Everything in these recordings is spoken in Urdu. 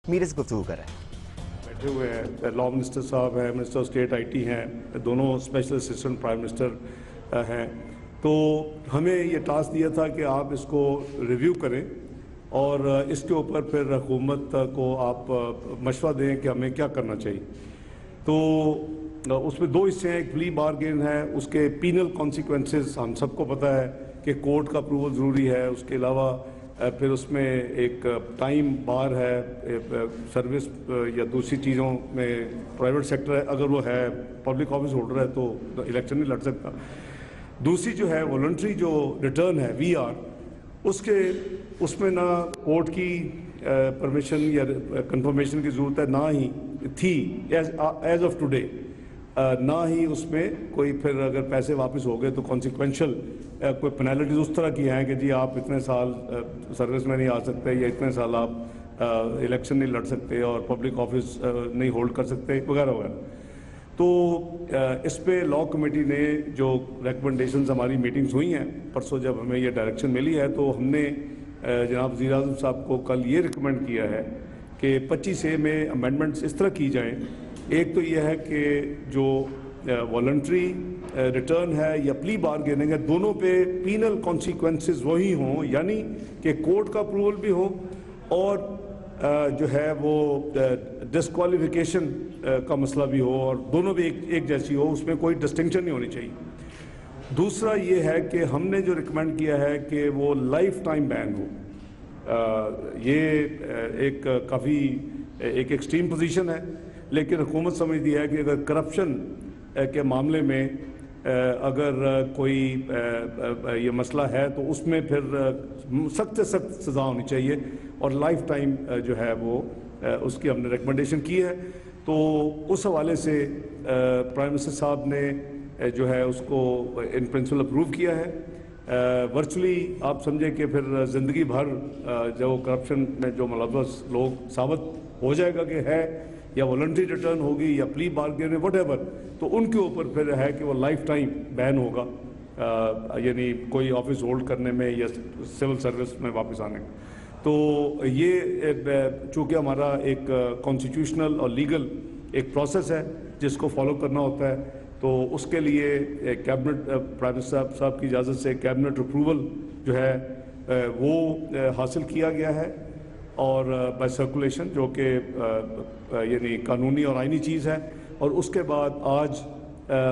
میرے سے گفتگو کریں. بیٹھے ہوئے ہیں لا منسٹر صاحب ہیں, minister of state I T ہیں, دونوں اسپیشل اسسٹنٹ پرائم منسٹر ہیں. تو ہمیں یہ ٹاسک دیا تھا کہ آپ اس کو ریویو کریں اور اس کے اوپر پھر حکومت کو آپ مشورہ دیں کہ ہمیں کیا کرنا چاہیے. تو اس میں دو حصے ہیں, ایک پلی بارگین ہے, اس کے پینل کانسیکوینسز ہم سب کو پتہ ہے کہ کورٹ کا اپروول ضروری ہے. اس کے علاوہ پھر اس میں ایک ٹائم بار ہے سروس یا دوسری چیزوں میں, پرائیویٹ سیکٹر ہے اگر وہ ہے پبلک آفس ہولڈر ہے تو الیکشن نہیں لڑ سکتا. دوسری جو ہے والنٹری جو ریٹرن ہے وی آر, اس میں نہ کورٹ کی پرمیشن یا کنفرمیشن کی ضرورت ہے, نہ ہی تھی ایز آف ٹوڈے, نہ ہی اس میں کوئی پھر اگر پیسے واپس ہو گئے تو کانسیکوینشل کوئی پینالٹیز اس طرح کی ہیں کہ جی آپ اتنے سال سروس میں نہیں آ سکتے یا اتنے سال آپ الیکشن نہیں لڑ سکتے اور پبلک آفس نہیں ہولڈ کر سکتے وغیرہ وغیرہ. تو اس پہ لاء کمیٹی نے جو ریکمنڈیشنز ہماری میٹنگز ہوئی ہیں پرسوں جب ہمیں یہ ڈائریکشن ملی ہے, تو ہم نے جناب وزیر اعظم صاحب کو کل یہ ریکمینڈ کیا ہے کہ 25A میں امینڈمنٹس اس طرح کی جائیں. ایک تو یہ ہے کہ جو والنٹری ریٹرن ہے یا پلی بارگیننگ ہے, دونوں پہ پینل کانسیکوینسز وہی ہوں, یعنی کہ کورٹ کا اپروول بھی ہو اور جو ہے وہ ڈسکوالیفیکیشن کا مسئلہ بھی ہو, اور دونوں بھی ایک جیسی ہو, اس میں کوئی ڈسٹنکشن نہیں ہونی چاہیے. دوسرا یہ ہے کہ ہم نے جو ریکمینڈ کیا ہے کہ وہ لائف ٹائم بین ہو. یہ ایک کافی ایک ایکسٹریم پوزیشن ہے, لیکن حکومت سمجھتی ہے کہ اگر کرپشن کے معاملے میں اگر کوئی یہ مسئلہ ہے تو اس میں پھر سخت سے سخت سزا ہونی چاہیے, اور لائف ٹائم جو ہے وہ اس کی ہم نے ریکمنڈیشن کی ہے. تو اس حوالے سے پرائم منسٹر صاحب نے جو ہے اس کو ان پرنسپل اپروو کیا ہے. ورچولی آپ سمجھیں کہ پھر زندگی بھر جو کرپشن میں جو ملوث لوگ ثابت ہو جائے گا کہ ہے, یا والنٹری ریٹرن ہوگی یا پلی بارگین وٹ ایور, تو ان کے اوپر پھر ہے کہ وہ لائف ٹائم بین ہوگا, یعنی کوئی آفس ہولڈ کرنے میں یا سول سروس میں واپس آنے کا. تو یہ چونکہ ہمارا ایک کانسٹیٹیوشنل اور لیگل ایک پروسیس ہے جس کو فالو کرنا ہوتا ہے, تو اس کے لیے کیبنٹ پرائم منسٹر صاحب کی اجازت سے کیبنٹ اپروول جو ہے وہ حاصل کیا گیا ہے, اور بائی سرکولیشن جو کہ یعنی قانونی اور آئینی چیز ہے. اور اس کے بعد آج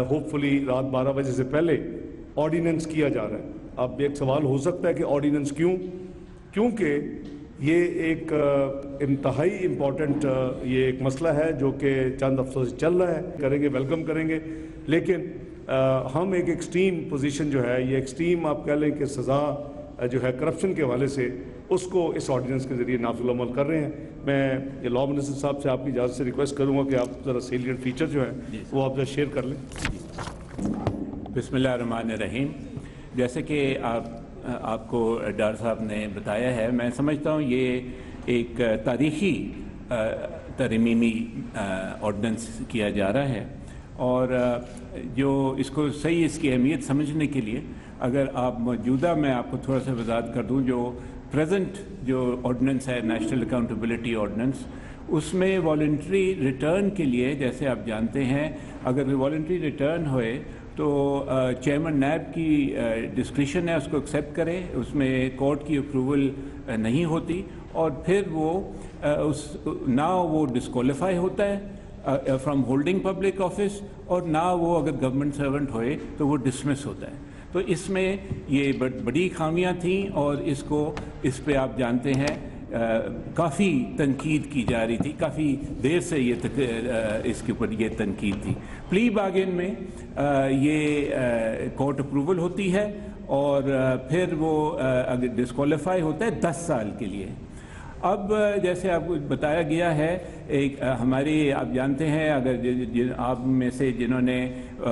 ہوپ فلی رات 12 بجے سے پہلے آرڈیننس کیا جا رہا ہے. اب ایک سوال ہو سکتا ہے کہ آرڈیننس کیوں؟ کیونکہ یہ ایک انتہائی امپورٹنٹ یہ ایک مسئلہ ہے جو کہ چند ہفتوں سے چل رہا ہے. کریں گے, ویلکم کریں گے, لیکن ہم ایک ایکسٹریم پوزیشن جو ہے, یہ ایکسٹریم آپ کہہ لیں کہ سزا جو ہے کرپشن کے حوالے سے, اس کو اس آرڈیننس کے ذریعے نافذ العمل کر رہے ہیں. میں یہ لاء منسٹر صاحب سے آپ کی اجازت سے ریکویسٹ کروں گا کہ آپ ذرا سیلینٹ فیچر جو ہے وہ آپ ذرا شیئر کر لیں. بسم اللہ الرحمن الرحیم. جیسے کہ آپ کو ڈار صاحب نے بتایا ہے, میں سمجھتا ہوں یہ ایک تاریخی ترمیمی آرڈیننس کیا جا رہا ہے, اور جو اس کو صحیح اس کی اہمیت سمجھنے کے لیے اگر آپ موجودہ میں آپ کو تھوڑا سا وضاحت کر دوں, جو پریزنٹ جو آرڈیننس ہے نیشنل اکاؤنٹیبلٹی آرڈیننس, اس میں والنٹری ریٹرن کے لیے جیسے آپ جانتے ہیں اگر والنٹری ریٹرن ہوئے تو چیئرمین نیب کی ڈسکریشن ہے, اس کو ایکسیپٹ کرے, اس میں کورٹ کی اپروول نہیں ہوتی, اور پھر وہ نہ وہ ڈسکوالیفائی ہوتا ہے فرام ہولڈنگ پبلک آفس, اور نہ وہ اگر گورنمنٹ سرونٹ ہوئے تو وہ ڈسمس ہوتا ہے. تو اس میں یہ بڑی خامیاں تھیں, اور اس پہ آپ جانتے ہیں کافی تنقید کی جا رہی تھی, کافی دیر سے اس کے اوپر یہ تنقید تھی. پلی بارگین میں یہ کورٹ اپروول ہوتی ہے, اور پھر وہ اگر ڈسکوالیفائی ہوتا ہے 10 سال کے لیے. اب جیسے آپ کو بتایا گیا ہے, ایک ہماری آپ جانتے ہیں اگر آپ میں سے جنہوں نے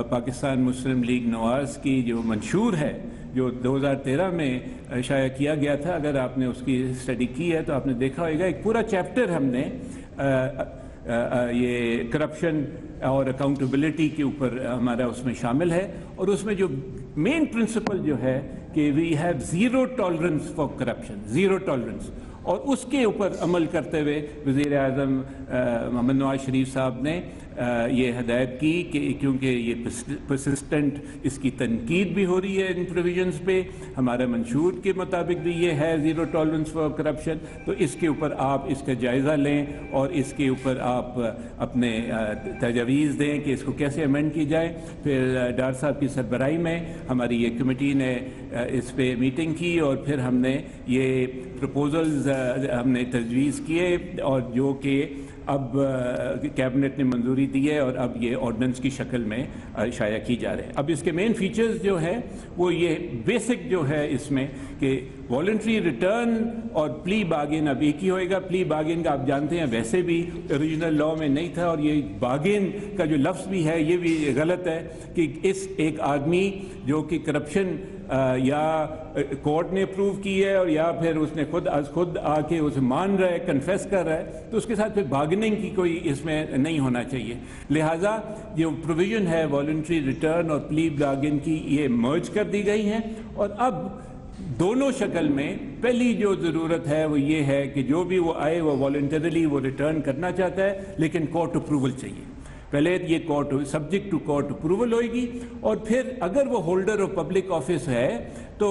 پاکستان مسلم لیگ نواز کی جو منشور ہے جو 2013 میں شائع کیا گیا تھا, اگر آپ نے اس کی اسٹڈی کی ہے تو آپ نے دیکھا ہوگا ایک پورا چیپٹر ہم نے یہ کرپشن اور اکاؤنٹیبلٹی کے اوپر ہمارا اس میں شامل ہے, اور اس میں جو مین پرنسپل جو ہے کہ we have zero tolerance for corruption, zero tolerance. اور اس کے اوپر عمل کرتے ہوئے وزیر اعظم محمد نواز شریف صاحب نے یہ ہدایت کی کہ کیونکہ یہ پرسسٹنٹ اس کی تنقید بھی ہو رہی ہے ان پروویژنز پہ، ہمارا منشور کے مطابق بھی یہ ہے زیرو ٹالرنس فار کرپشن، تو اس کے اوپر آپ اس کا جائزہ لیں اور اس کے اوپر آپ اپنے تجاویز دیں کہ اس کو کیسے امینڈ کی جائے۔ پھر ڈار صاحب کی سربراہی میں ہماری یہ کمیٹی نے اس پہ میٹنگ کی اور پھر ہم نے یہ پروپوزلز ہم نے تجویز کیے اور جو کہ اب کیبنٹ نے منظوری دی ہے اور اب یہ آرڈیننس کی شکل میں شائع کی جا رہے ہیں۔ اب اس کے مین فیچرز جو ہیں وہ یہ بیسک جو ہے اس میں کہ والنٹری ریٹرن اور پلی باگین اب ایک ہی ہوئے گا۔ پلی باگین کا آپ جانتے ہیں ویسے بھی اوریجنل لاء میں نہیں تھا، اور یہ باگین کا جو لفظ بھی ہے یہ بھی غلط ہے کہ اس ایک آدمی جو کہ کرپشن یا کورٹ نے اپروو کی ہے اور یا پھر اس نے خود آ کے اسے مان رہا ہے، کنفیس کر رہا ہے، تو اس کے ساتھ پھر بارگننگ کی کوئی اس میں نہیں ہونا چاہیے۔ لہٰذا جو پروویژن ہے والنٹری ریٹرن اور پلی باگن کی یہ مرج کر دی گئی ہیں، اور اب دونوں شکل میں پہلی جو ضرورت ہے وہ یہ ہے کہ جو بھی وہ آئے وہ والنٹریلی وہ ریٹرن کرنا چاہتا ہے، لیکن کورٹ اپروول چاہیے۔ پہلے یہ court subject to court approval ہوئے گی، اور پھر اگر وہ ہولڈر آف پبلک آفس ہے تو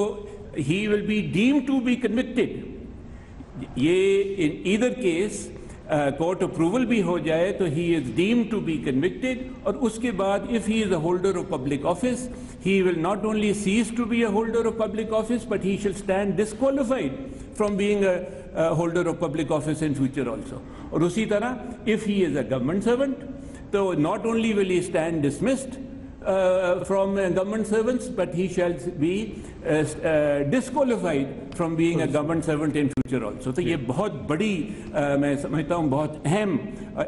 ہی will be deemed to be convicted. یہ in either case court approval بھی ہو جائے تو ہی is deemed to be convicted, اور اس کے بعد if he is a holder of public office he will not only cease to be a holder of public office, but he shall stand disqualified from being a holder of public office in future also. اور اسی طرح if he is a government servant, so not only will he stand dismissed from government servants, but he shall be disqualified from being a government servant in future also. تو یہ بہت بڑی میں سمجھتا ہوں بہت اہم،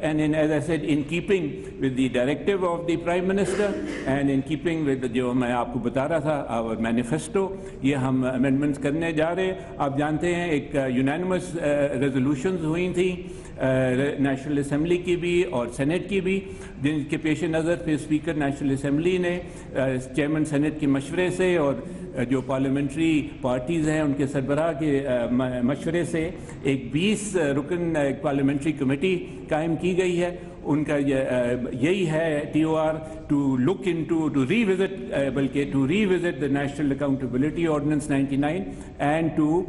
and as I said, in keeping with the directive of the Prime Minister and in keeping with جو میں آپ کو بتا رہا تھا our manifesto، یہ ہم amendments کرنے جا رہے ہیں۔ آپ جانتے ہیں ایک unanimous resolutions ہوئی تھیں نیشنل اسمبلی کی بھی اور سینٹ کی بھی، جن کے پیش نظر پہ اسپیکر نیشنل اسمبلی نے چیئرمین سینٹ کے مشورے سے اور جو پارلیمنٹری پارٹیز ہیں ان کے سربراہ کے مشورے سے ایک 20 رکن پارلیمنٹری کمیٹی قائم کی گئی ہے۔ ان کا یہی ہے TOR ٹو لک ان ٹو ریوزٹ، بلکہ to revisit the national accountability ordinance 99 and to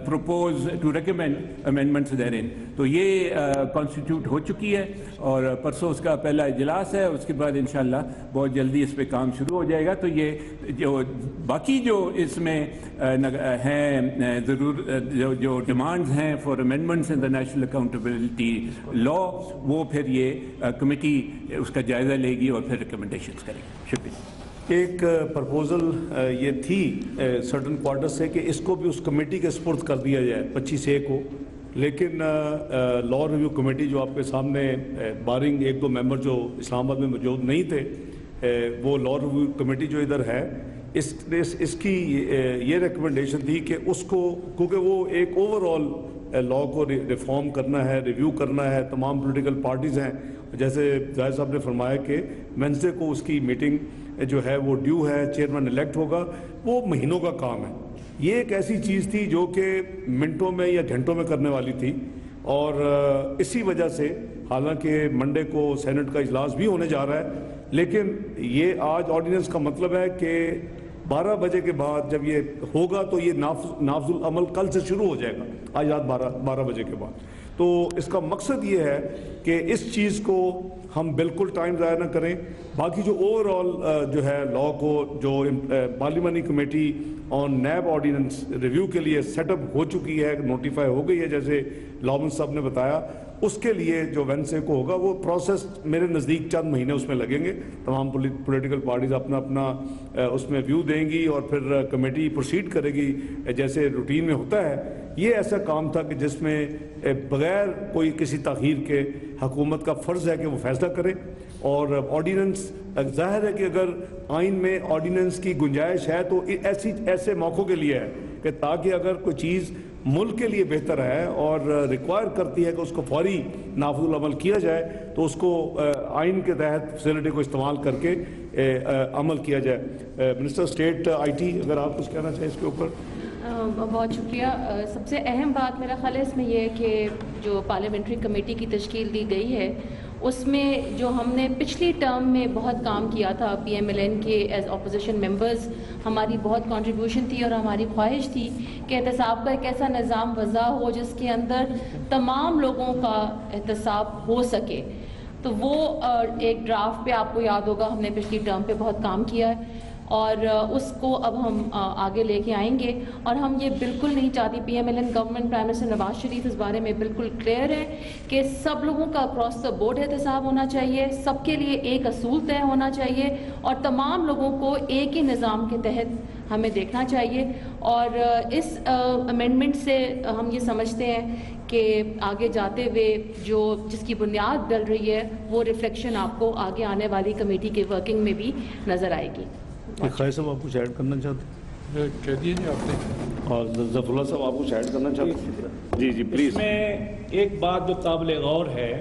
propose to recommend amendments therein. تو یہ کانسٹیٹیوٹ ہو چکی ہے اور پرسوں اس کا پہلا اجلاس ہے، اس کے بعد انشاءاللہ بہت جلدی اس پہ کام شروع ہو جائے گا۔ تو یہ جو باقی جو اس میں ہیں جو ڈیمانڈز ہیں for amendments in the national accountability law, وہ پھر یہ کمیٹی اس کا جائزہ لے گی اور پھر ریکمنڈیشنز کرے گی۔ شکریہ۔ ایک پرپوزل یہ تھی سرٹن کوارٹر سے کہ اس کو بھی اس کمیٹی کے سپرد کر دیا جائے 25A کو، لیکن لاء ریویو کمیٹی جو آپ کے سامنے بارنگ ایک دو ممبر جو اسلام آباد میں موجود نہیں تھے، وہ لاء ریویو کمیٹی جو ادھر ہے اس کی یہ ریکمنڈیشن تھی کہ اس کو، کیونکہ وہ ایک اوور آل لاء کو ریفارم کرنا ہے، ریویو کرنا ہے، تمام پولیٹیکل پارٹیز ہیں، جیسے زاہد صاحب نے فرمایا کہ وینسڈے کو اس کی میٹنگ جو ہے وہ ڈیو ہے، چیئرمین الیکٹ ہوگا، وہ مہینوں کا کام ہے۔ یہ ایک ایسی چیز تھی جو کہ منٹوں میں یا گھنٹوں میں کرنے والی تھی، اور اسی وجہ سے حالانکہ منڈے کو سینٹ کا اجلاس بھی ہونے جا رہا ہے، لیکن یہ آج آرڈیننس کا مطلب ہے کہ 12 بجے کے بعد جب یہ ہوگا تو یہ نافذ العمل کل سے شروع ہو جائے گا، آج رات 12 بجے کے بعد۔ تو اس کا مقصد یہ ہے کہ اس چیز کو ہم بالکل ٹائم ضائع نہ کریں۔ باقی جو اوور آل جو ہے لاء کو جو پارلیمانی committee on NAB ordinance review کے لیے سیٹ اپ ہو چکی ہے، نوٹیفائی ہو گئی ہے، جیسے لاون صاحب نے بتایا، اس کے لیے جو وینسڈے کو ہوگا وہ پروسیس میرے نزدیک چند مہینے اس میں لگیں گے۔ تمام پولیٹیکل پارٹیز اپنا اپنا اس میں ویو دیں گی اور پھر کمیٹی پروسیڈ کرے گی جیسے روٹین میں ہوتا ہے۔ یہ ایسا کام تھا کہ جس میں بغیر کوئی کسی تاخیر کے حکومت کا فرض ہے کہ وہ فیصلہ کرے، اور آرڈیننس ظاہر ہے کہ اگر آئین میں آرڈیننس کی گنجائش ہے تو ایسے موقعوں کے لیے ہے کہ تاکہ اگر کوئی چیز ملک کے لیے بہتر ہے اور ریکوائر کرتی ہے کہ اس کو فوری نافذ العمل کیا جائے تو اس کو آئین کے تحت فیسلٹی کو استعمال کر کے عمل کیا جائے۔ منسٹر اسٹیٹ IT، اگر آپ کچھ کہنا چاہیں اس کے اوپر۔ بہت شکریہ. سب سے اہم بات میرا خیال ہے اس میں یہ ہے کہ جو پارلیمنٹری کمیٹی کی تشکیل دی گئی ہے اس میں جو ہم نے پچھلی ٹرم میں بہت کام کیا تھا PMLN کے ایز اپوزیشن ممبرز، ہماری بہت کنٹریبیوشن تھی اور ہماری خواہش تھی کہ احتساب کا ایک ایسا نظام وضع ہو جس کے اندر تمام لوگوں کا احتساب ہو سکے. تو وہ ایک ڈرافٹ پہ آپ کو یاد ہوگا ہم نے پچھلی ٹرم پہ بہت کام کیا ہے اور اس کو اب ہم آگے لے کے آئیں گے. اور ہم یہ بالکل نہیں چاہتی، PMLN government prime minister Nawaz Sharif اس بارے میں بالکل کلیئر ہے کہ سب لوگوں کا اکراس دا بورڈ احتساب ہونا چاہیے، سب کے لیے ایک اصول طے ہونا چاہیے اور تمام لوگوں کو ایک ہی نظام کے تحت ہمیں دیکھنا چاہیے. اور اس امینڈمنٹ سے ہم یہ سمجھتے ہیں کہ آگے جاتے ہوئے جس کی بنیاد ڈل رہی ہے وہ ریفلیکشن آپ کو آگے آنے والی کمیٹی کے ورکنگ میں بھی نظر آئے گی. خیر صاحب آپ کچھ ایڈ کرنا چاہتے ہیں؟ کہہ دیجیے آپ نے. اور ظفر اللہ صاحب آپ کچھ ایڈ کرنا چاہتے ہیں؟ جی پلیز. اس میں ایک بات جو قابل غور ہے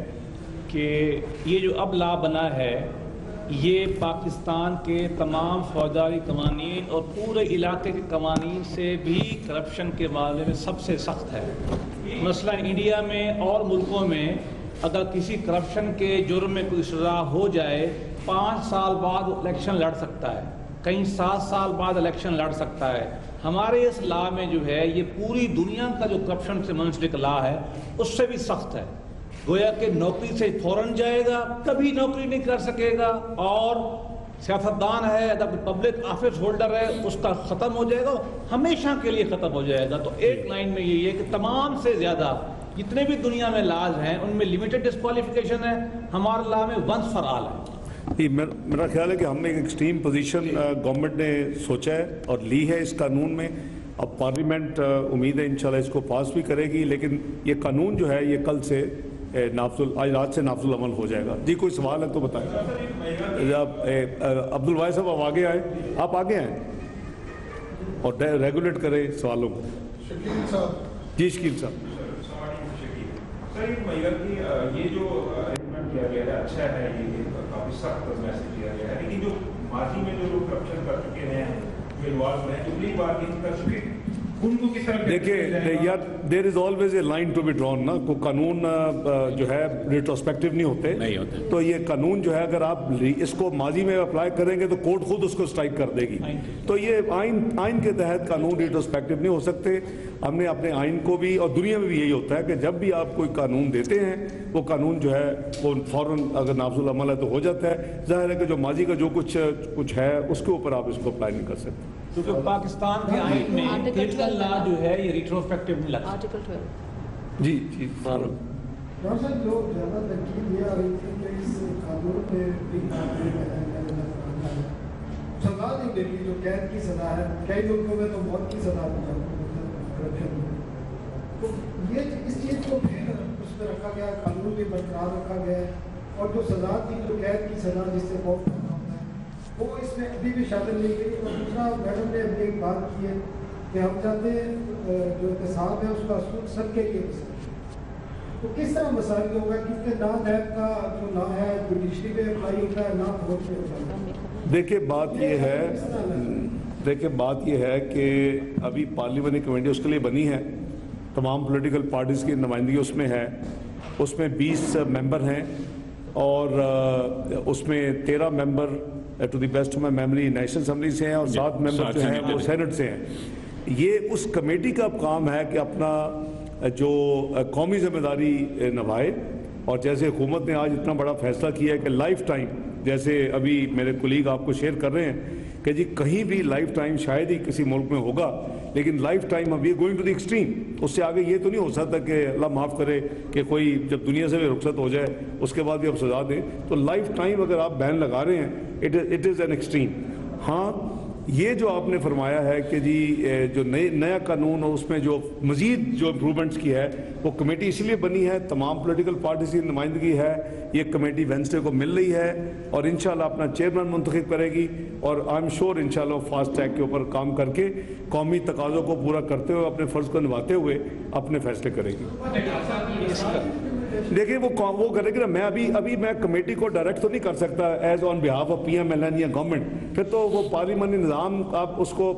کہ یہ جو اب لا بنا ہے یہ پاکستان کے تمام فوجداری قوانین اور پورے علاقے کے قوانین سے بھی کرپشن کے معاملے میں سب سے سخت ہے. مثلا انڈیا میں اور ملکوں میں اگر کسی کرپشن کے جرم میں کوئی سزا ہو جائے 5 سال بعد الیکشن لڑ سکتا ہے، کہیں 7 سال بعد الیکشن لڑ سکتا ہے. ہمارے اس لا میں جو ہے یہ پوری دنیا کا جو کرپشن سے منسلک لا ہے اس سے بھی سخت ہے. گویا کہ نوکری سے فوراً جائے گا، کبھی نوکری نہیں کر سکے گا، اور سیاستدان ہے اگر پبلک آفس ہولڈر ہے اس کا ختم ہو جائے گا، ہمیشہ کے لیے ختم ہو جائے گا. تو ایک لائن میں یہ ہے کہ تمام سے زیادہ جتنے بھی دنیا میں لاز ہیں ان میں لمیٹڈ ڈسکوالیفیکیشن ہے، ہمارے لا میں ونس فار آل ہے. میرا خیال ہے کہ ہم نے ایک ایکسٹریم پوزیشن گورنمنٹ نے سوچا ہے اور لی ہے اس قانون میں. اب پارلیمنٹ امید ہے انشاءاللہ اس کو پاس بھی کرے گی، لیکن یہ قانون جو ہے یہ کل سے آج رات سے نافذ العمل ہو جائے گا. جی کوئی سوال ہے تو بتائیں. عبد الواحد صاحب آپ آگے آئے، آپ آگے آئیں اور ریگولیٹ کریں سوالوں کو. جی شکیل صاحب. سر یہ جو ارینجمنٹ کیا گیا ہے اچھا ہے، یہ کافی سخت میسج دیا گیا ہے، لیکن جو ماضی میں جو لوگ کرپشن کر چکے ہیں، جو انوالو ہیں، جو پلی بارگیننگ کر چکے ہیں، ان کو کس طرح دیکھیے یار there is always a line to be drawn نا. کوئی قانون جو ہے ریٹروسپیکٹو نہیں ہوتے، تو یہ قانون جو ہے اگر آپ اس کو ماضی میں اپلائی کریں گے تو کورٹ خود اس کو اسٹرائک کر دے گی. تو یہ آئین کے تحت قانون ریٹروسپیکٹو نہیں ہو سکتے. ہم نے اپنے آئین کو بھی، اور دنیا میں بھی یہی ہوتا ہے کہ جب بھی آپ کوئی قانون دیتے ہیں وہ قانون جو ہے وہ فوراً اگر نافذ العمل ہے تو ہو جاتا ہے. ظاہر ہے کہ جو ماضی کا جو کچھ ہے اس کے اوپر آپ اس کو اپلائی نہیں کر سکتے. کیونکہ پاکستان کے آئین میں کرمنل لا جو ہے یہ ریٹروسپیکٹو نہیں لگتا. آرٹیکل 12. جی فاروق. ڈاکٹر صاحب جو زیادہ تنقید یہ آ رہی تھی کہ اس قانون میں سزا نہیں ملی، جو قید کی سزا ہے، کئی لوگوں میں تو موت کی سزا دی جاتی ہے. تو یہ اس چیز کو پھر اس میں رکھا گیا، قانون بھی برقرار رکھا گیا ہے، اور جو سزا تھی جو قید کی سزا جس سے موت کرنا ہوتا ہے وہ اس میں ابھی بھی شامل نہیں گئی. اور دوسرا میڈم نے ابھی ایک بات کی ہے کہ ہم چاہتے ہیں جو احتساب ہے اس کا اصول سب کے لیے مسئلہ. تو کس طرح مسائل ہوگا کیونکہ نہ نیب کا جو نہ ہے جوڈیشری میں اپلائی ہوتا ہے نہ کورٹ میں اپلائی ہوتا ہے. دیکھیے بات یہ ہے کہ ابھی پارلیمنٹری کمیٹی اس کے لیے بنی ہے، تمام پولیٹیکل پارٹیز کی نمائندگی اس میں ہے. اس میں 20 ممبر ہیں اور اس میں 13 member to the best of my memory national assembly سے ہیں اور 7 ممبر جو ہیں وہ سینٹ سے ہیں. یہ اس کمیٹی کا کام ہے کہ اپنا جو قومی ذمہ داری نبھائے. اور جیسے حکومت نے آج اتنا بڑا فیصلہ کیا ہے کہ لائف ٹائم، جیسے ابھی میرے کولیگ آپ کو شیئر کر رہے ہیں کہ جی کہیں بھی لائف ٹائم شاید ہی کسی ملک میں ہوگا، لیکن لائف ٹائم اب یہ گوئنگ ٹو دی ایکسٹریم. اس سے آگے یہ تو نہیں ہو سکتا کہ اللہ معاف کرے کہ کوئی جب دنیا سے بھی رخصت ہو جائے اس کے بعد بھی آپ سزا دیں. تو لائف ٹائم اگر آپ بین لگا رہے ہیں اٹ از این ایکسٹریم. ہاں یہ جو آپ نے فرمایا ہے کہ جی جو نیا قانون اور اس میں جو مزید جو امپرومنٹس کی ہے وہ کمیٹی اس لیے بنی ہے، تمام پولیٹیکل پارٹیز کی نمائندگی ہے. یہ کمیٹی وینسڈے کو مل رہی ہے اور انشاءاللہ اپنا چیئرمین منتخب کرے گی اور آئی ایم شیور انشاءاللہ فاسٹ ٹریک کے اوپر کام کر کے قومی تقاضوں کو پورا کرتے ہوئے اپنے فرض کو نبھاتے ہوئے اپنے فیصلے کرے گی. دیکھیں وہ کرے گا. میں ابھی میں کمیٹی کو ڈائریکٹ تو نہیں کر سکتا as on behalf of PMLN یا گورنمنٹ. پھر تو وہ پارلیمانی نظام آپ اس کو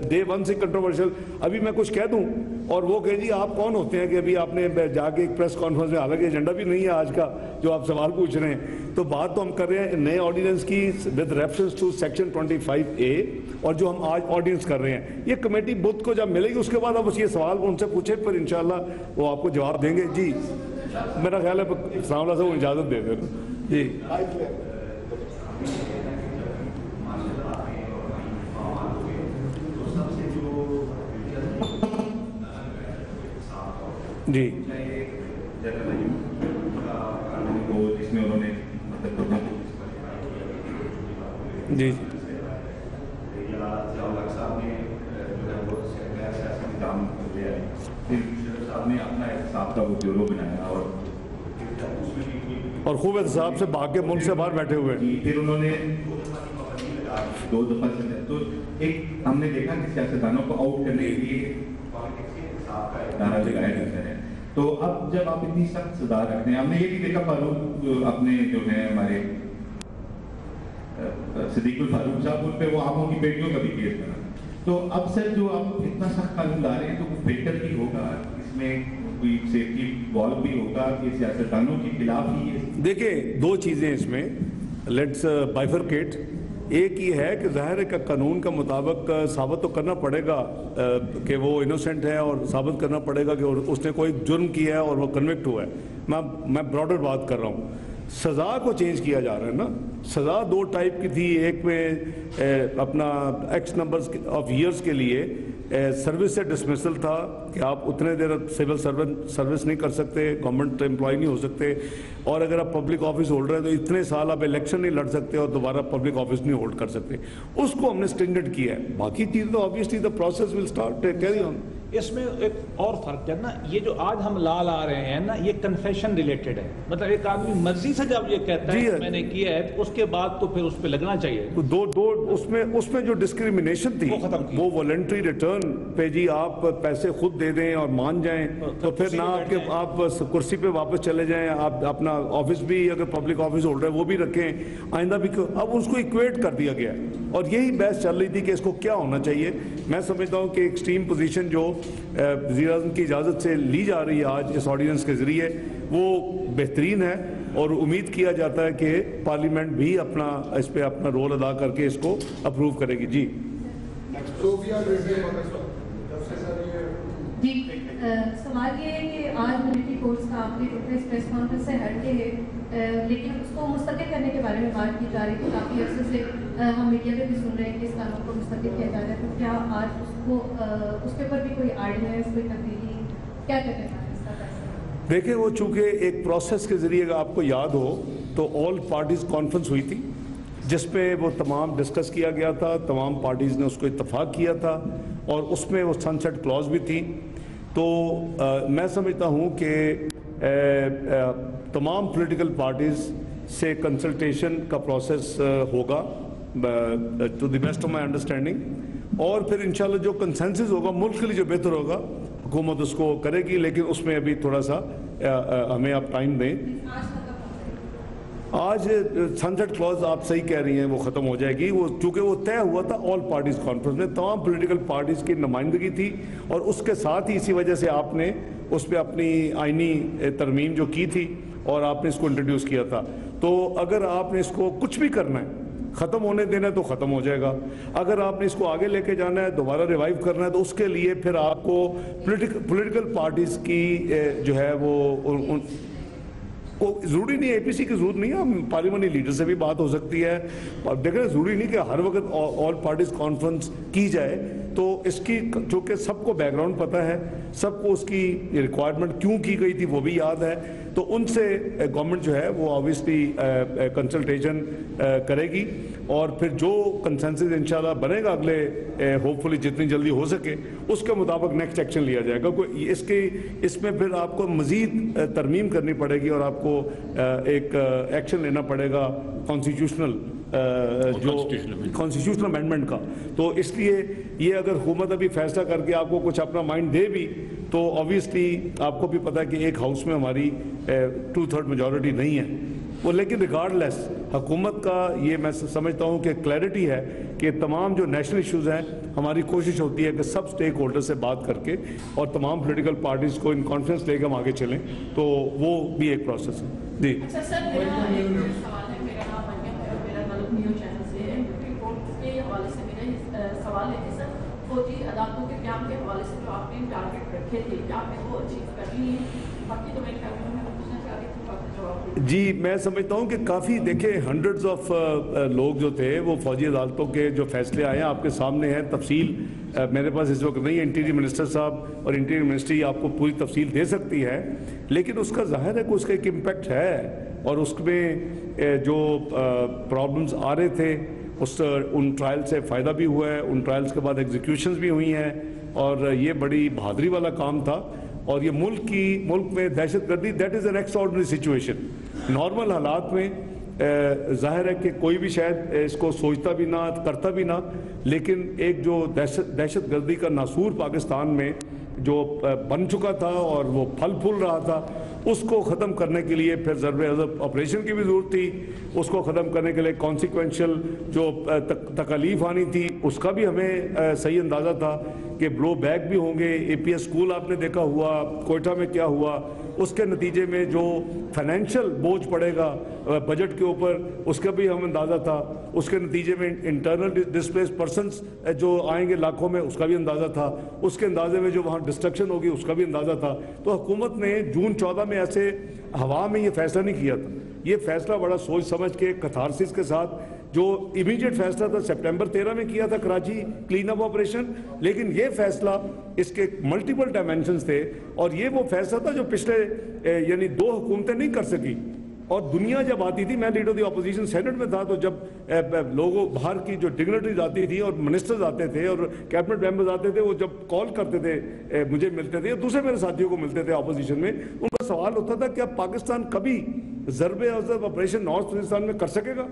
ڈے ون سے کنٹروورشل. ابھی میں کچھ کہہ دوں اور وہ کہ جی آپ کون ہوتے ہیں کہ ابھی آپ نے جا کے ایک پریس کانفرنس میں, حالانکہ ایجنڈا بھی نہیں ہے آج کا جو آپ سوال پوچھ رہے ہیں, تو بات تو ہم کر رہے ہیں نئے آرڈیننس کی with reference to section 25A, اور جو ہم آج آرڈیننس کر رہے ہیں. یہ کمیٹی بدھ کو جب ملے گی اس کے بعد آپ یہ سوال ان سے پوچھیں, پھر انشاءاللہ وہ آپ کو جواب دیں گے. جی میرا خیال ہے السلام علیکم سے اجازت دے دیں. جی جی جس میں انہوں نے جی صاحب نے اپنا احتساب کا وہ بیورو بنایا اور خوب احتساب سے بھاگ کے ملک سے باہر بیٹھے ہوئے. پھر انہوں نے 2 دفعہ سے تو ایک ہم نے دیکھا کہ سیاستدانوں کو آؤٹ کرنے کے لیے نعرہ لگایا جاتا ہے. تو اب جب آپ اتنی سخت سزا رکھتے ہیں, ہم نے یہ بھی دیکھا فاروق اپنے جو ہیں ہمارے صدیق الفاروق صاحب, ان پہ وہ عاموں کی بیٹیوں کا بھی کیس بنا. تو اب سر جو آپ اتنا سخت قانون لا رہے ہیں تو وہ بہتر بھی ہوگا, اس میں کوئی سیفٹی والو بھی ہوگا کہ سیاستدانوں کے خلاف ہی ہے. دیکھیں 2 چیزیں اس میں, لیٹس بائفرکیٹ. ایک یہ ہے کہ ظاہر ہے کہ قانون کا مطابق ثابت تو کرنا پڑے گا کہ وہ انوسینٹ ہے, اور ثابت کرنا پڑے گا کہ اس نے کوئی جرم کیا ہے اور وہ کنوکٹ ہوا ہے. میں براڈر بات کر رہا ہوں. سزا کو چینج کیا جا رہا ہے نا. سزا 2 ٹائپ کی تھی. ایک میں اپنا ایکس نمبرز آف ایئرس کے لیے سروس سے ڈسمسل تھا کہ آپ اتنے دیر سول سروس نہیں کر سکتے, گورنمنٹ امپلائی نہیں ہو سکتے, اور اگر آپ پبلک آفس ہولڈر ہیں تو اتنے سال آپ الیکشن نہیں لڑ سکتے اور دوبارہ پبلک آفس نہیں ہولڈ کر سکتے. اس کو ہم نے اسٹینڈرڈ کیا ہے. باقی چیز تو obviously the process will start carry on. اس میں ایک اور فرق ہے نا, یہ جو آج ہم لا رہے ہیں نا, یہ کنفیشن ریلیٹڈ ہے. مطلب ایک آدمی مرضی سے جب یہ کہتا ہے میں نے کیا ہے تو اس کے بعد تو پھر اس پہ لگنا چاہیے. دو اس میں جو ڈسکریمنیشن تھی وہ والنٹری ریٹرن پہ, جی آپ پیسے خود دے دیں اور مان جائیں تو پھر نہ آپ کرسی پہ واپس چلے جائیں, آپ اپنا آفس بھی اگر پبلک آفس ہولڈر ہے وہ بھی رکھیں آئندہ بھی. اب اس کو ایکویٹ کر دیا گیا اور یہی بحث چل رہی تھی کہ اس کو کیا ہونا چاہیے. میں سمجھتا ہوں کہ ایکسٹریم پوزیشن جو وزیر اعظم کی اجازت سے لی جا رہی ہے آج اس آرڈیننس کے ذریعے وہ بہترین ہے, اور امید کیا جاتا ہے کہ پارلیمنٹ بھی اس پہ اپنا رول ادا کر کے اس کو اپروو کرے گی. جی جی سوال یہ ہے کہ آج ملٹری کورٹس کا آپ نے پریس کانفرنس سے ہٹ کے ہے, لیکن اس کو مستقل کرنے کے بارے میں بات کی جا رہی تھی. کافی عرصے سے ہم میڈیا میں بھی سن رہے ہیں کہ اس قانون کو مستقل کیا جا رہا ہے. تو کیا آج اس کے اوپر بھی کوئی آرڈیننس, کوئی تبدیلی کیا کرنا ہے اس کا فیصلہ؟ دیکھیں وہ چونکہ ایک پروسیس کے ذریعے اگر آپ کو یاد ہو تو آل پارٹیز کانفرنس ہوئی تھی جس پہ وہ تمام ڈسکس کیا گیا تھا, تمام پارٹیز نے اس کو اتفاق کیا تھا, اور اس میں وہ سن سیٹ کلوز بھی تھی. تو میں سمجھتا ہوں کہ تمام پولیٹیکل پارٹیز سے کنسلٹیشن کا پروسیس ہوگا to the best of my understanding, اور پھر انشاءاللہ جو کنسنسس ہوگا ملک کے لیے جو بہتر ہوگا حکومت اس کو کرے گی. لیکن اس میں ابھی تھوڑا سا ہمیں آپ ٹائم دیں. آج سن سیٹ کلوز آپ صحیح کہہ رہی ہیں وہ ختم ہو جائے گی. وہ چونکہ وہ طے ہوا تھا آل پارٹیز کانفرنس میں, تمام پولیٹیکل پارٹیز کی نمائندگی تھی, اور اس کے ساتھ ہی اسی وجہ سے آپ نے اس پہ اپنی آئینی ترمیم جو کی تھی اور آپ نے اس کو انٹروڈیوس کیا تھا. تو اگر آپ نے اس کو کچھ بھی کرنا ہے, ختم ہونے دینا ہے تو ختم ہو جائے گا. اگر آپ نے اس کو آگے لے کے جانا ہے, دوبارہ ریوائیو کرنا ہے, تو اس کے لیے پھر آپ کو پولیٹیکل پارٹیز کی جو ہے وہ ضروری نہیں, اے پی سی کی ضرورت نہیں ہے, ہم پارلیمانی لیڈر سے بھی بات ہو سکتی ہے. دیکھیں ضروری نہیں کہ ہر وقت آل پارٹیز کانفرنس کی جائے. تو اس کی چونکہ سب کو بیک گراؤنڈ پتہ ہے, سب کو اس کی ریکوائرمنٹ کیوں کی گئی تھی وہ بھی یاد ہے, تو ان سے گورنمنٹ جو ہے وہ آبویسلی کنسلٹیشن کرے گی, اور پھر جو کنسنسس انشاءاللہ بنے گا اگلے ہوپ فلی جتنی جلدی ہو سکے اس کے مطابق نیکسٹ ایکشن لیا جائے گا. اس میں پھر آپ کو مزید ترمیم کرنی پڑے گی اور آپ کو ایک ایکشن لینا پڑے گا کانسٹیٹیوشنل جو کانسٹیٹیوشنل امینڈمنٹ کا. تو اس لیے یہ اگر حکومت ابھی فیصلہ کر کے آپ کو کچھ اپنا مائنڈ دے بھی تو آبویسلی آپ کو بھی پتہ ہے کہ ایک ہاؤس میں ہماری 2/3 میجورٹی نہیں ہے وہ. لیکن ریگارڈ لیس حکومت کا یہ میں سمجھتا ہوں کہ کلیئرٹی ہے کہ تمام جو نیشنل ایشوز ہیں ہماری کوشش ہوتی ہے کہ سب سٹیک ہولڈر سے بات کر کے اور تمام پولیٹیکل پارٹیز کو ان کانفرنس لے کے ہم آگے چلیں. تو وہ بھی ایک پروسیس ہے. جی سر میرا ایک سوال ہے. میرا نام مریم ہے اور میرا غلط نیوز چینل سے ہے. رپورٹ کے حوالے سے میرا سوال ہے کہ سر فوجی عدالتوں کے قیام کے حوالے سے جو آپ نے ٹارگیٹ رکھے تھے کیا آپ نے وہ اچیو کر لی ہیں؟ باقی تو میں پوچھنا چاہ رہی تھی آپ جواب. جی میں سمجھتا ہوں کہ کافی دیکھیں ہنڈریڈز آف لوگ جو تھے وہ فوجی عدالتوں کے جو فیصلے آئے ہیں آپ کے سامنے ہیں. تفصیل میرے پاس اس وقت نہیں ہے. انٹیریئر منسٹر صاحب اور انٹیریئر منسٹری آپ کو پوری تفصیل دے سکتی ہے. لیکن اس کا ظاہر ہے کہ اس کا ایک امپیکٹ ہے اور اس میں جو پرابلمز آ رہے تھے ان ٹرائل سے فائدہ بھی ہوا ہے. ان ٹرائلز کے بعد ایگزیکیوشنز بھی ہوئی ہیں اور یہ بڑی بہادری والا کام تھا. اور یہ ملک میں دہشت گردی that is an extra ordinary situation. Normal حالات میں ظاہر ہے کہ کوئی بھی شاید اس کو سوچتا بھی نہ کرتا بھی نہ. لیکن ایک جو دہشت گردی کا ناسور پاکستان میں جو بن چکا تھا اور وہ پھل پھول رہا تھا اس کو ختم کرنے کے لیے پھر ضرب عضب آپریشن کی بھی ضرورت تھی. اس کو ختم کرنے کے لیے کانسیکوینشل جو تکالیف آنی تھی اس کا بھی ہمیں صحیح اندازہ تھا کہ بلو بیک بھی ہوں گے. اے پی ایس اسکول آپ نے دیکھا ہوا, کوئٹہ میں کیا ہوا, اس کے نتیجے میں جو فائنینشیل بوجھ پڑے گا بجٹ کے اوپر اس کا بھی ہمیں اندازہ تھا. اس کے نتیجے میں انٹرنل ڈسپلیس پرسنس جو آئیں گے لاکھوں میں اس کا بھی اندازہ تھا. اس کے اندازے میں جو وہاں ڈسٹرکشن ہوگی اس کا بھی اندازہ تھا. تو حکومت نے جون 14 میں ایسے ہوا میں یہ فیصلہ نہیں کیا تھا. یہ فیصلہ بڑا سوچ سمجھ کے کتھارسس کے ساتھ جو امیڈیٹ فیصلہ تھا سپٹمبر 13 میں کیا تھا کراچی کلین اپ آپریشن. لیکن یہ فیصلہ اس کے ملٹیپل ڈائمینشنز تھے اور یہ وہ فیصلہ تھا جو پچھلے یعنی 2 حکومتیں نہیں کر سکی. اور دنیا جب آتی تھی, میں leader of the opposition senate میں تھا, تو جب لوگوں باہر کی جو ڈگنیٹریز آتی تھی اور منسٹرز آتے تھے اور کیبنٹ ممبرز آتے تھے, وہ جب کال کرتے تھے مجھے ملتے تھے یا دوسرے میرے ساتھیوں کو ملتے تھے اپوزیشن میں, ان کا سوال ہوتا تھا کہ اب پاکستان کبھی ضرب عضب آپریشن نارتھ وزیرستان میں کر سکے گا.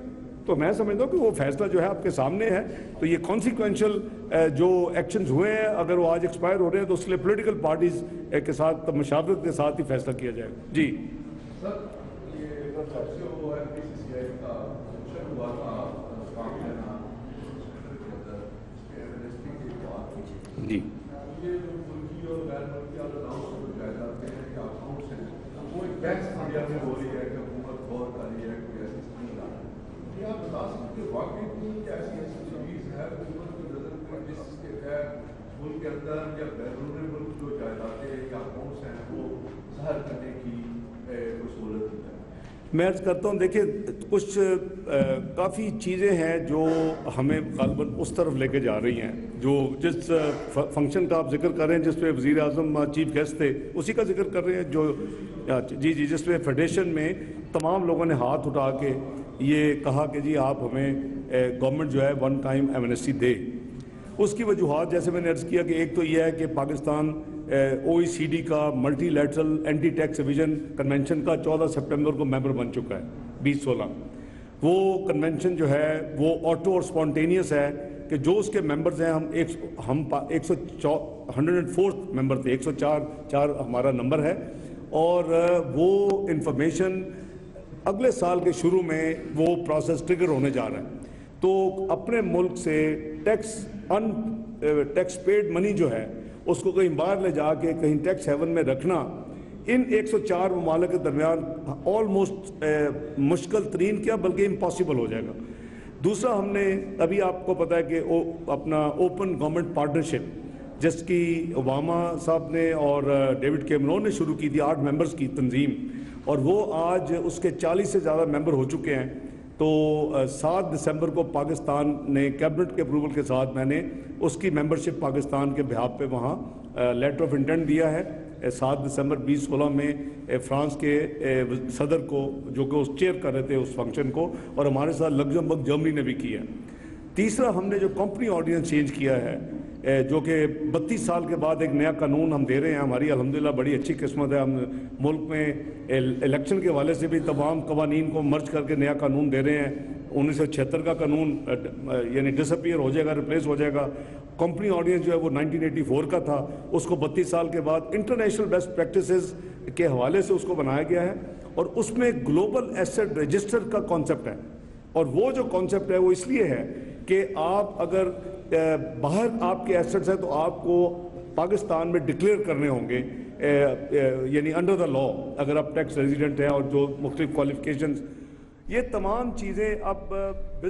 تو میں سمجھتا ہوں کہ وہ فیصلہ جو ہے آپ کے سامنے ہے. تو یہ کانسیکوینشل جو ایکشنز ہوئے ہیں اگر وہ آج ایکسپائر ہو رہے ہیں تو اس لیے پولیٹیکل پارٹیز کے ساتھ مشاورت کے ساتھ ہی فیصلہ کیا جائے گا. جی سر یہ جب سے وہ NPCCI کا فنکشن ہوا تھا کام لینا جی یہ جو ملکی اور غیر ملکی جائیداد کے اکاؤنٹس ہیں وہ ایک بحث میڈیا میں ہو رہی ہے کہ حکومت غور کر رہی ہے کوئی ایسی اسکیم لانا. کیا آپ بتا سکتے کہ واقعی کوئی ایسی چیز ہے حکومت کی نظر میں جس کے ملک کے اندر یا بیرون ملک جو جائیدادیں یا اکاؤنٹس ہیں وہ ظاہر کرنے کی کوئی سہولت ہے؟ میں عرض کرتا ہوں دیکھیں کچھ کافی چیزیں ہیں جو ہمیں غالباً اس طرف لے کے جا رہی ہیں. جو جس فنکشن کا آپ ذکر کر رہے ہیں جس پہ وزیر اعظم چیف گیسٹ تھے اسی کا ذکر کر رہے ہیں. جو جی جس پہ فیڈریشن میں تمام لوگوں نے ہاتھ اٹھا کے یہ کہا کہ جی آپ ہمیں گورنمنٹ جو ہے ون ٹائم ایمنسٹی دے. اس کی وجوہات جیسے میں نے عرض کیا کہ ایک تو یہ ہے کہ پاکستان OECD کا multilateral anti tax evasion convention کا 14 سپٹمبر کو ممبر بن چکا ہے 2016. وہ کنونشن جو ہے وہ آٹو اور اسپونٹینیس ہے کہ جو اس کے ممبرز ہیں ہم 104 ممبر تھے, 104 ہمارا نمبر ہے. اور وہ انفارمیشن اگلے سال کے شروع میں وہ پروسیس ٹریگر ہونے جا رہا ہے. تو اپنے ملک سے ٹیکس پیڈ منی جو ہے اس کو کہیں باہر لے جا کے کہیں ٹیکس ہیون میں رکھنا ان 104 ممالک کے درمیان آلموسٹ مشکل ترین کیا بلکہ امپاسبل ہو جائے گا. دوسرا ہم نے ابھی آپ کو پتہ ہے کہ اپنا اوپن گورنمنٹ پارٹنرشپ جس کی اوباما صاحب نے اور ڈیوڈ کیمرون نے شروع کی تھی 8 ممبرز کی تنظیم, اور وہ آج اس کے 40 سے زیادہ ممبر ہو چکے ہیں. تو 7 دسمبر کو پاکستان نے کیبنٹ کے اپروول کے ساتھ میں نے اس کی ممبرشپ پاکستان کے بہاف پہ وہاں لیٹر آف انٹینٹ دیا ہے. 7 دسمبر 2016 میں فرانس کے صدر کو جو کہ اس چیئر کر رہے تھے اس فنکشن کو, اور ہمارے ساتھ لگزمبرگ جرمنی نے بھی کیا. تیسرا ہم نے جو کمپنی آرڈیننس چینج کیا ہے جو کہ 32 سال کے بعد ایک نیا قانون ہم دے رہے ہیں. ہماری الحمدللہ بڑی اچھی قسمت ہے. ہم ملک میں الیکشن کے حوالے سے بھی تمام قوانین کو مرج کر کے نیا قانون دے رہے ہیں. 1976 کا قانون یعنی ڈس اپیئر ہو جائے گا, ریپلیس ہو جائے گا. کمپنی آرڈیننس جو ہے وہ 1984 کا تھا, اس کو 32 سال کے بعد انٹرنیشنل بیسٹ پریکٹسز کے حوالے سے اس کو بنایا گیا ہے. اور اس میں گلوبل ایسٹ رجسٹر کا کانسیپٹ ہے. اور وہ جو کانسیپٹ ہے وہ اس لیے ہے کہ آپ اگر باہر آپ کے ایسٹس ہیں تو آپ کو پاکستان میں ڈکلیئر کرنے ہوں گے, یعنی انڈر دا لا, اگر آپ ٹیکس ریزیڈنٹ ہیں اور جو مختلف کوالیفیکیشنز, یہ تمام چیزیں اب.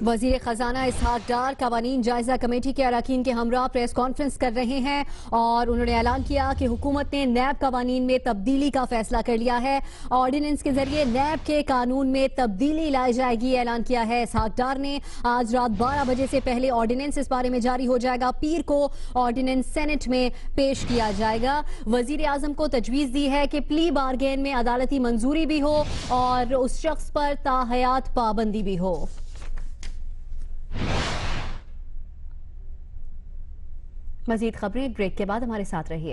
وزیر خزانہ اسحاق ڈار قوانین جائزہ کمیٹی کے اراکین کے ہمراہ پریس کانفرنس کر رہے ہیں اور انہوں نے اعلان کیا کہ حکومت نے نیب قوانین میں تبدیلی کا فیصلہ کر لیا ہے. آرڈیننس کے ذریعے نیب کے قانون میں تبدیلی لائی جائے گی, اعلان کیا ہے اسحاق ڈار نے. آج رات 12 بجے سے پہلے آرڈیننس اس بارے میں جاری ہو جائے گا. پیر کو آرڈیننس سینٹ میں پیش کیا جائے گا. وزیر اعظم کو تجویز دی ہے کہ پلی بارگین میں عدالتی منظوری بھی ہو اور اس شخص پر تاحیات پابندی بھی ہو. مزید خبریں بریک کے بعد ہمارے ساتھ رہیے.